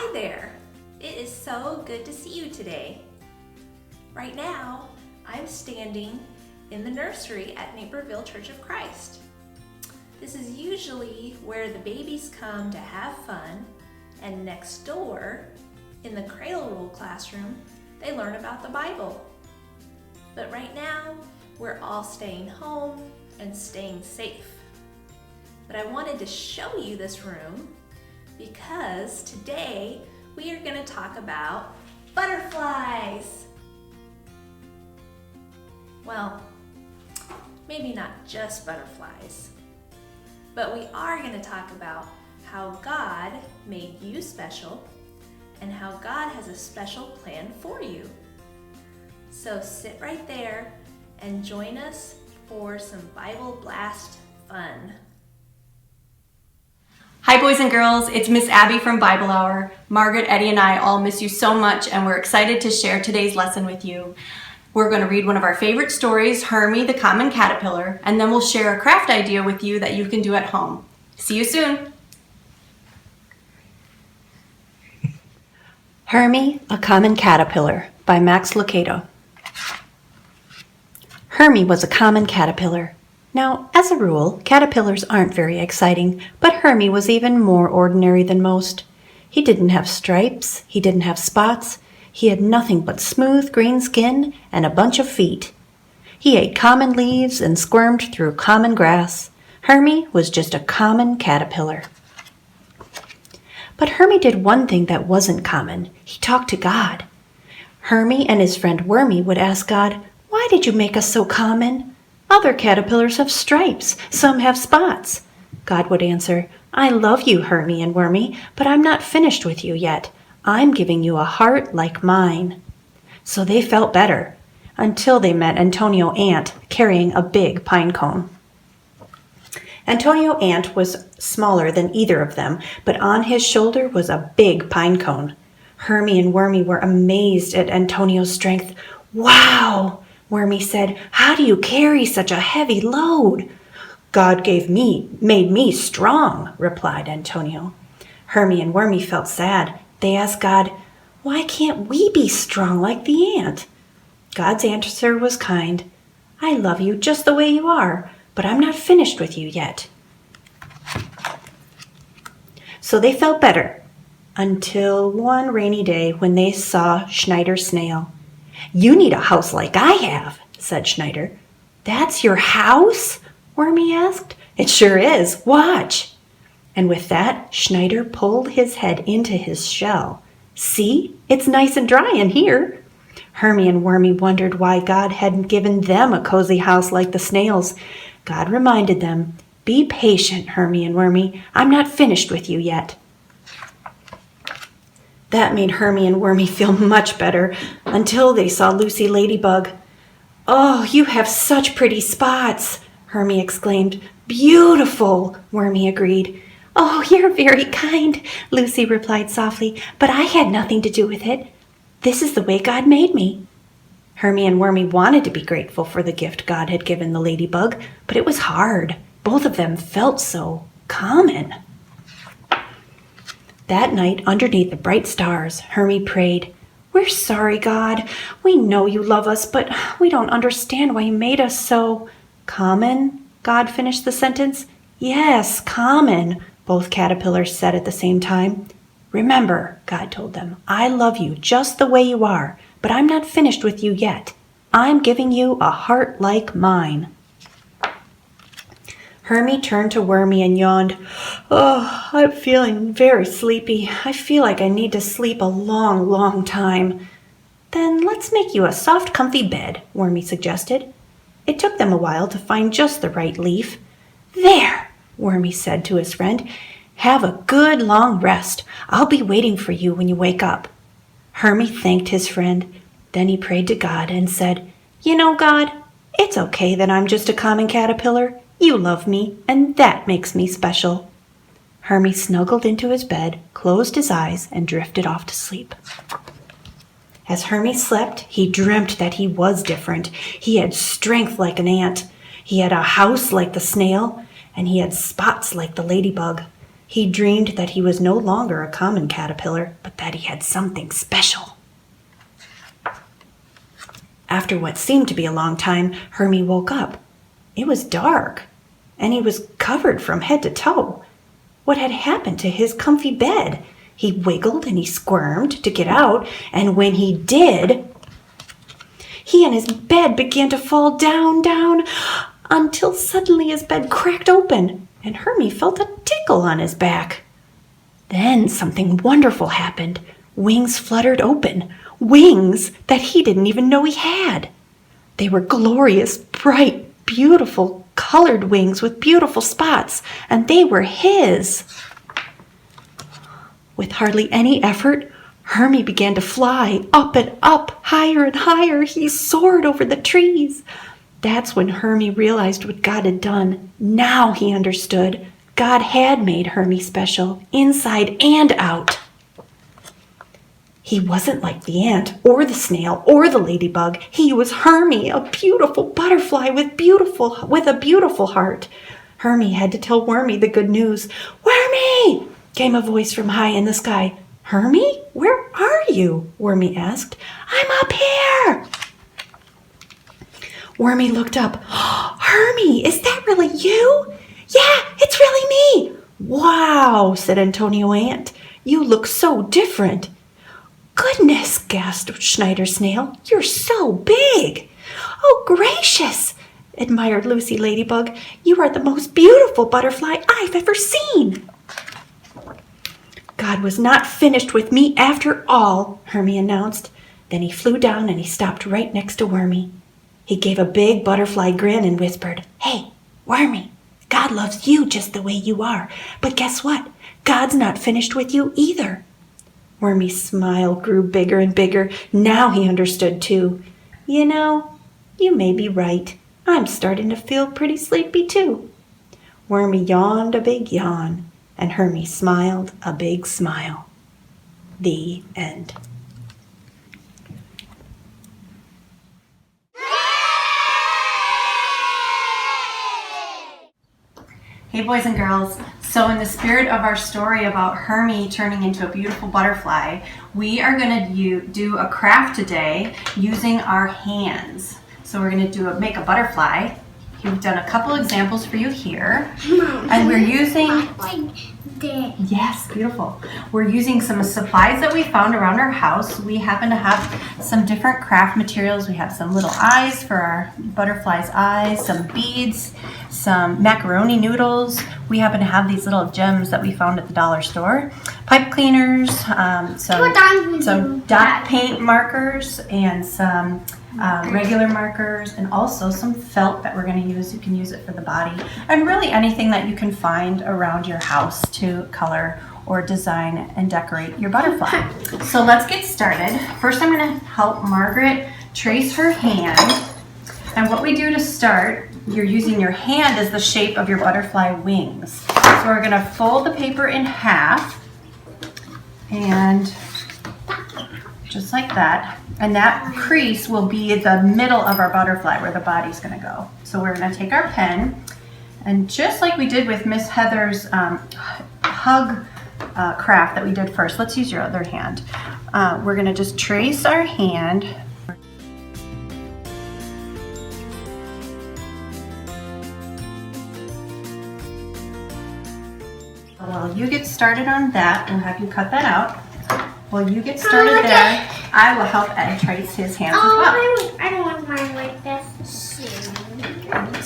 Hi there! It is so good to see you today. Right now, I'm standing in the nursery at Naperville Church of Christ. This is usually where the babies come to have fun, and next door, in the Cradle Roll classroom, they learn about the Bible. But right now, we're all staying home and staying safe. But I wanted to show you this room because today we are going to talk about butterflies. Well, maybe not just butterflies, but we are going to talk about how God made you special and how God has a special plan for you. So sit right there and join us for some Bible Blast fun. Hi boys and girls, it's Miss Abby from Bible Hour. Margaret, Eddie, and I all miss you so much, and we're excited to share today's lesson with you. We're going to read one of our favorite stories, Hermie the Common Caterpillar, and then we'll share a craft idea with you that you can do at home. See you soon. Hermie, a Common Caterpillar by Max Lucado. Hermie was a common caterpillar. Now, as a rule, caterpillars aren't very exciting, but Hermie was even more ordinary than most. He didn't have stripes, he didn't have spots, he had nothing but smooth green skin and a bunch of feet. He ate common leaves and squirmed through common grass. Hermie was just a common caterpillar. But Hermie did one thing that wasn't common. He talked to God. Hermie and his friend Wormy would ask God, "Why did you make us so common? Other caterpillars have stripes, some have spots." God would answer, "I love you, Hermie and Wormy, but I'm not finished with you yet. I'm giving you a heart like mine." So they felt better, until they met Antonio Ant carrying a big pine cone. Antonio Ant was smaller than either of them, but on his shoulder was a big pine cone. Hermie and Wormy were amazed at Antonio's strength. "Wow!" Wormy said, "How do you carry such a heavy load?" "God made me strong," replied Antonio. Hermie and Wormy felt sad. They asked God, "Why can't we be strong like the ant?" God's answer was kind. "I love you just the way you are, but I'm not finished with you yet." So they felt better, until one rainy day when they saw Schneider Snail. "You need a house like I have," said Schneider. "That's your house?" Wormy asked. "It sure is. Watch." And with that, Schneider pulled his head into his shell. "See? It's nice and dry in here." Hermie and Wormy wondered why God hadn't given them a cozy house like the snails. God reminded them, "Be patient, Hermie and Wormy. I'm not finished with you yet." That made Hermie and Wormy feel much better until they saw Lucy Ladybug. "Oh, you have such pretty spots," Hermie exclaimed. "Beautiful," Wormy agreed. "Oh, you're very kind," Lucy replied softly, "but I had nothing to do with it. This is the way God made me." Hermie and Wormy wanted to be grateful for the gift God had given the ladybug, but it was hard. Both of them felt so common. That night, underneath the bright stars, Hermie prayed, "We're sorry, God. We know you love us, but we don't understand why you made us so common." God finished the sentence. "Yes, common," both caterpillars said at the same time. "Remember," God told them, "I love you just the way you are, but I'm not finished with you yet. I'm giving you a heart like mine." Hermie turned to Wormy and yawned. "Oh, I'm feeling very sleepy. I feel like I need to sleep a long, long time." "Then let's make you a soft, comfy bed," Wormy suggested. It took them a while to find just the right leaf. "There," Wormy said to his friend. "Have a good long rest. I'll be waiting for you when you wake up." Hermie thanked his friend. Then he prayed to God and said, "You know, God, it's okay that I'm just a common caterpillar. You love me, and that makes me special." Hermie snuggled into his bed, closed his eyes, and drifted off to sleep. As Hermie slept, he dreamt that he was different. He had strength like an ant. He had a house like the snail, and he had spots like the ladybug. He dreamed that he was no longer a common caterpillar, but that he had something special. After what seemed to be a long time, Hermie woke up. It was dark, and he was covered from head to toe. What had happened to his comfy bed? He wiggled and he squirmed to get out, and when he did, he and his bed began to fall down, until suddenly his bed cracked open, and Hermie felt a tickle on his back. Then something wonderful happened. Wings fluttered open, wings that he didn't even know he had. They were glorious, bright, beautiful, colored wings with beautiful spots, and they were his. With hardly any effort, Hermie began to fly up and up, higher and higher. He soared over the trees. That's when Hermie realized what God had done. Now he understood. God had made Hermie special, inside and out. He wasn't like the ant or the snail or the ladybug. He was Hermie, a beautiful butterfly with a beautiful heart. Hermie had to tell Wormy the good news. "Wormy!" came a voice from high in the sky. "Hermie, where are you?" Wormy asked. "I'm up here." Wormy looked up. "Hermie, is that really you?" "Yeah, it's really me." "Wow," said Antonio Ant. "You look so different." "Goodness," gasped Schneider Snail. "You're so big." "Oh, gracious," admired Lucy Ladybug. "You are the most beautiful butterfly I've ever seen." "God was not finished with me after all," Hermie announced. Then he flew down and he stopped right next to Wormy. He gave a big butterfly grin and whispered, "Hey, Wormy, God loves you just the way you are. But guess what? God's not finished with you either." Wormy's smile grew bigger and bigger. Now he understood too. "You know, you may be right. I'm starting to feel pretty sleepy too." Wormy yawned a big yawn, and Hermie smiled a big smile. The end. Hey boys and girls, so in the spirit of our story about Hermie turning into a beautiful butterfly, we are going to do a craft today using our hands. So we're going to make a butterfly. We've done a couple examples for you here. And we're using... Yes, beautiful. We're using some supplies that we found around our house. We happen to have some different craft materials. We have some little eyes for our butterfly's eyes, some beads, some macaroni noodles. We happen to have these little gems that we found at the dollar store. Pipe cleaners, some dot paint markers, and some regular markers, and also some felt that we're going to use. You can use it for the body, and really anything that you can find around your house to color or design and decorate your butterfly. So let's get started. First, I'm going to help Margaret trace her hand. And what we do to start, you're using your hand as the shape of your butterfly wings. So we're going to fold the paper in half, and just like that. And that crease will be the middle of our butterfly where the body's going to go. So we're going to take our pen, and just like we did with Miss Heather's hug craft that we did first, let's use your other hand. We're going to just trace our hand. While you get started on that, we'll have you cut that out. While you get started there, I will help Ed trace his hands as well. I don't want mine like this.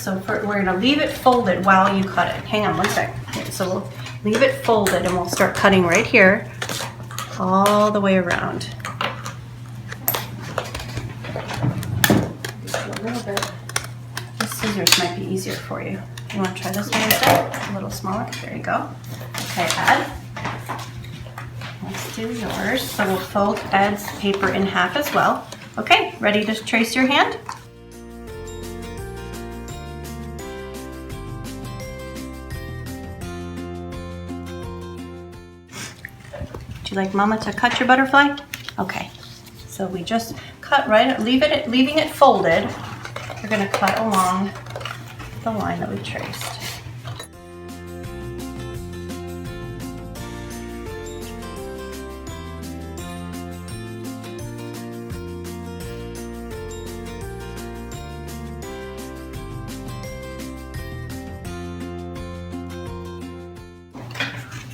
So we're going to leave it folded while you cut it. Hang on one sec. Okay, so we'll leave it folded and we'll start cutting right here all the way around. Just a little bit. The scissors might be easier for you. You want to try this one instead? A little smaller. There you go. Okay, Ed. Let's do yours. So we'll fold Ed's paper in half as well. Okay, ready to trace your hand? Would you like Mama to cut your butterfly? Okay, so we just cut right, leaving it folded. We're going to cut along the line that we traced.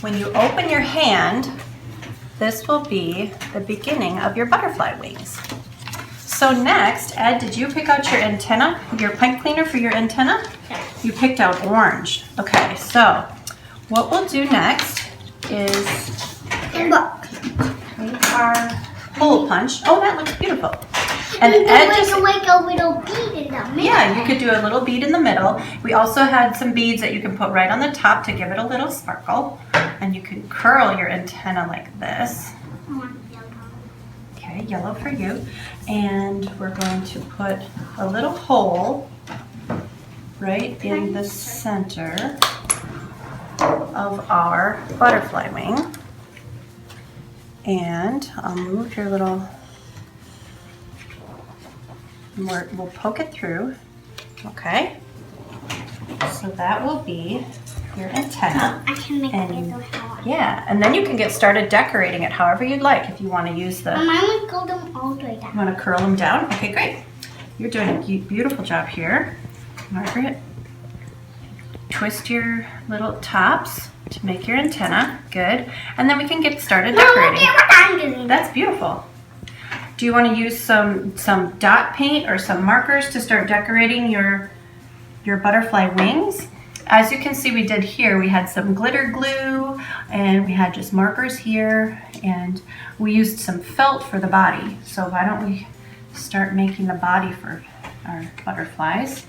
when you open your hand, this will be the beginning of your butterfly wings. So next, Ed, did you pick out your antenna, your pipe cleaner for your antenna? Yes. You picked out orange. Okay, so what we'll do next is Look. take our hole punch. Oh, that looks beautiful. And You Ed can just, make a little bead in the middle. yeah, you could do a little bead in the middle. We also had some beads that you can put right on the top to give it a little sparkle. And you can curl your antenna like this. I want yellow. Okay, yellow for you. And we're going to put a little hole right in the center of our butterfly wing. And I'll move your little, we'll poke it through. Okay. So that will be your antenna. I can make And- it little how I Yeah, and then you can get started decorating it however you'd like. If you want to use the, Mine would go them all the way down. you want to curl them down? Okay, great. You're doing a beautiful job here, Margaret. Twist your little tops to make your antenna. Good. And then we can get started No, look decorating. at what I'm doing. That's beautiful. Do you want to use some dot paint or some markers to start decorating your butterfly wings? As you can see, we did here, we had some glitter glue and we had just markers here, and we used some felt for the body. So why don't we start making the body for our butterflies?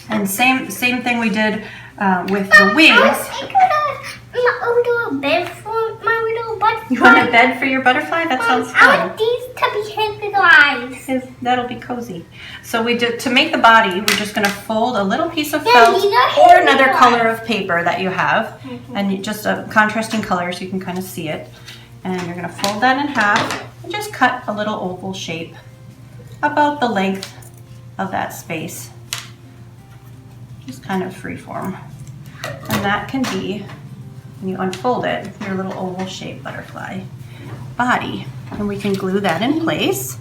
And same thing we did with the wings. I would do a bed for my little butterfly. You want a bed for your butterfly? That sounds I fun. want these to be his little eyes. That'll be cozy. So we did, to make the body, we're just going to fold a little piece of Yeah, felt these are or his another little color of paper that you have, Mhm. and just a contrasting color so you can kind of see it. And you're going to fold that in half and just cut a little oval shape about the length of that space. Just kind of freeform. And that can be, when you unfold it, your little oval shaped butterfly body. And we can glue that in place.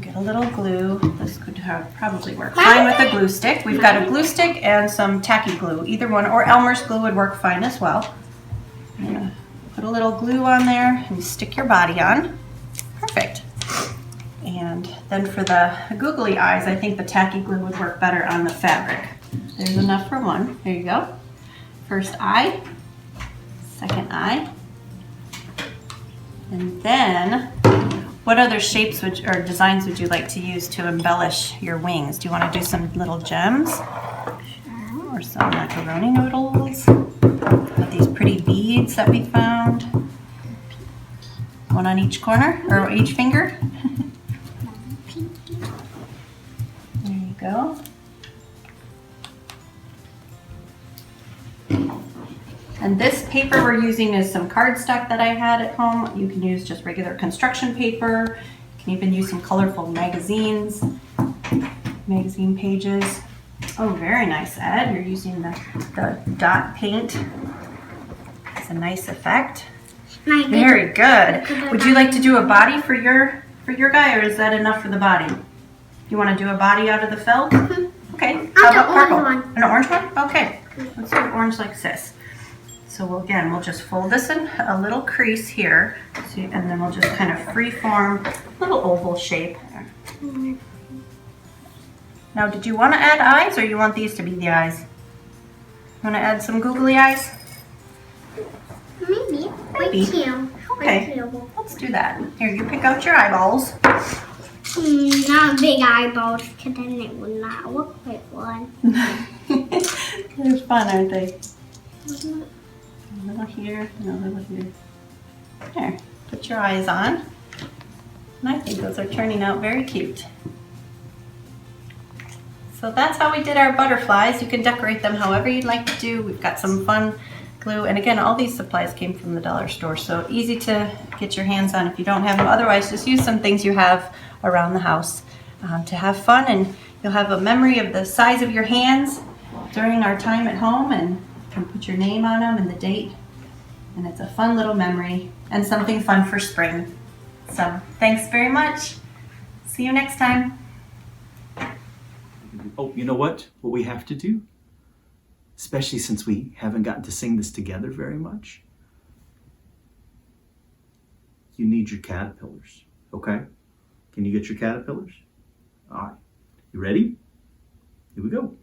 Get a little glue. This could probably work fine with a glue stick. We've got a glue stick and some tacky glue, either one, or Elmer's glue would work fine as well. I'm gonna put a little glue on there and stick your body on. Perfect. And then for the googly eyes, I think the tacky glue would work better on the fabric. There's enough for one. There you go. First eye, second eye, and then what other shapes or designs would you like to use to embellish your wings? Do you want to do some little gems? Or some macaroni noodles? With these pretty beads that we found. One on each corner, or each finger. There you go. And this paper we're using is some cardstock that I had at home. You can use just regular construction paper. You can even use some colorful magazine pages. Oh, very nice, Ed. You're using the dot paint. It's a nice effect. Very good. Would you like to do a body for your guy, or is that enough for the body? You want to do a body out of the felt? Okay. How about purple? An orange one? Okay. Let's do orange like this. So we'll just fold this in a little crease here, and then we'll just kind of free form a little oval shape. Now, did you want to add eyes, or you want these to be the eyes? You want to add some googly eyes? Maybe. Maybe. Right here. Okay, let's do that. Here, you pick out your eyeballs. Not big eyeballs, because then it would not look like one. They're fun, aren't they? A little here and a little here. There, put your eyes on. And I think those are turning out very cute. So that's how we did our butterflies. You can decorate them however you'd like to do. We've got some fun glue. And again, all these supplies came from the dollar store, so easy to get your hands on if you don't have them. Otherwise, just use some things you have around the house to have fun, and you'll have a memory of the size of your hands during our time at home, and you can put your name on them and the date. And it's a fun little memory and something fun for spring. So thanks very much. See you next time. Oh, you know what? What we have to do? especially since we haven't gotten to sing this together very much. You need your caterpillars, okay? Can you get your caterpillars? All right, you ready? Here we go.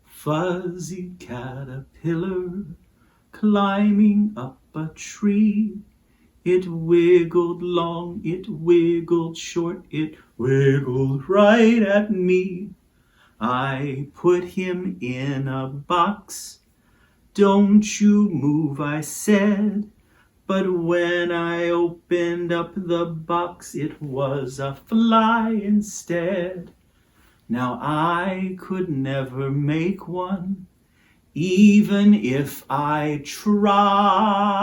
Fuzzy caterpillar climbing up a tree. It wiggled long, it wiggled short, it wiggled right at me. I put him in a box. Don't you move, I said. But when I opened up the box, it was a fly instead. Now I could never make one, even if I tried.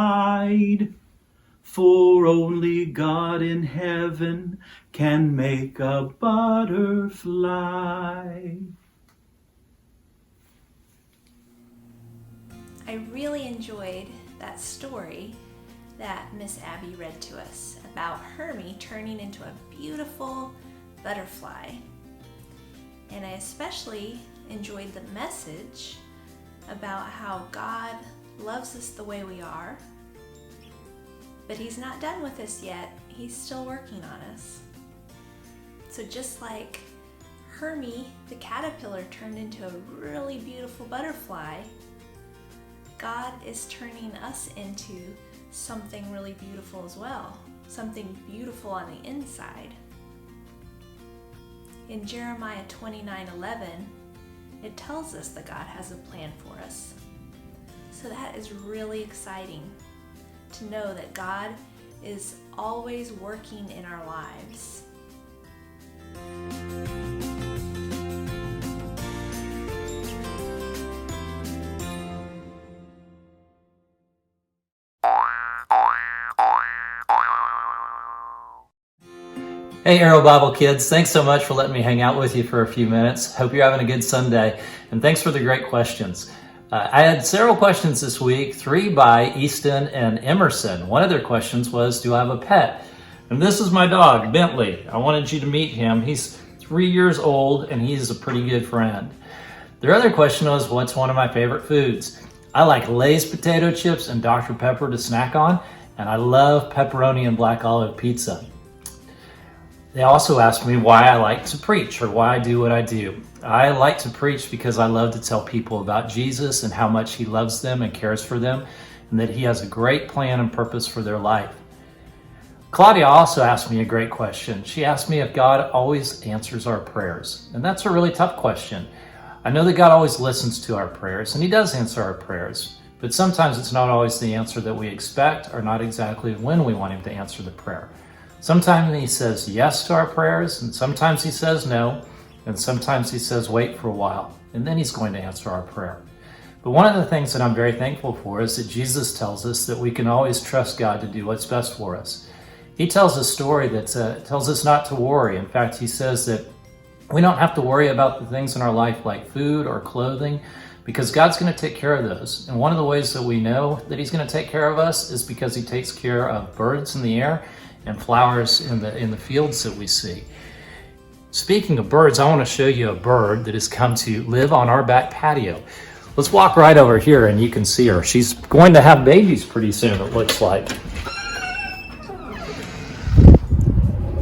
For only God in heaven can make a butterfly. I really enjoyed that story that Miss Abby read to us about Hermie turning into a beautiful butterfly. And I especially enjoyed the message about how God loves us the way we are, but He's not done with us yet. He's still working on us. So just like Hermie, the caterpillar, turned into a really beautiful butterfly, God is turning us into something really beautiful as well, something beautiful on the inside. In Jeremiah 29:11, it tells us that God has a plan for us. So that is really exciting to know that God is always working in our lives. Hey Arrow Bible kids, thanks so much for letting me hang out with you for a few minutes. Hope you're having a good Sunday, and thanks for the great questions. I had several questions this week, 3 by Easton and Emerson. One of their questions was, do I have a pet? And this is my dog, Bentley. I wanted you to meet him. He's 3 years old, and he's a pretty good friend. Their other question was, what's one of my favorite foods? I like Lay's potato chips and Dr. Pepper to snack on, and I love pepperoni and black olive pizza. They also asked me why I like to preach, or why I do what I do. I like to preach because I love to tell people about Jesus and how much He loves them and cares for them, and that He has a great plan and purpose for their life. Claudia also asked me a great question. She asked me if God always answers our prayers, and that's a really tough question. I know that God always listens to our prayers, and He does answer our prayers, but sometimes it's not always the answer that we expect, or not exactly when we want Him to answer the prayer. Sometimes He says yes to our prayers, and sometimes He says no, and sometimes He says wait for a while, and then He's going to answer our prayer. But one of the things that I'm very thankful for is that Jesus tells us that we can always trust God to do what's best for us. He tells a story that tells us not to worry. In fact, He says that we don't have to worry about the things in our life like food or clothing, because God's going to take care of those. And one of the ways that we know that He's going to take care of us is because He takes care of birds in the air and flowers in the fields that we see. Speaking of birds, I want to show you a bird that has come to live on our back patio. Let's walk right over here and you can see her. She's going to have babies pretty soon, it looks like.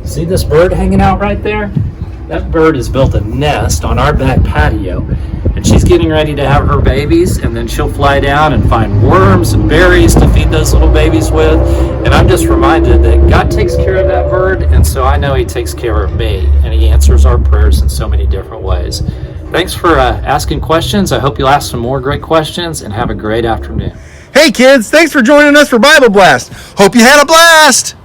See this bird hanging out right there? That bird has built a nest on our back patio, and she's getting ready to have her babies, and then she'll fly down and find worms and berries to feed those little babies with. And I'm just reminded that God takes care of that bird, and so I know He takes care of me, and He answers our prayers in so many different ways. Thanks for asking questions. I hope you'll ask some more great questions, and have a great afternoon. Hey kids, thanks for joining us for Bible Blast. Hope you had a blast!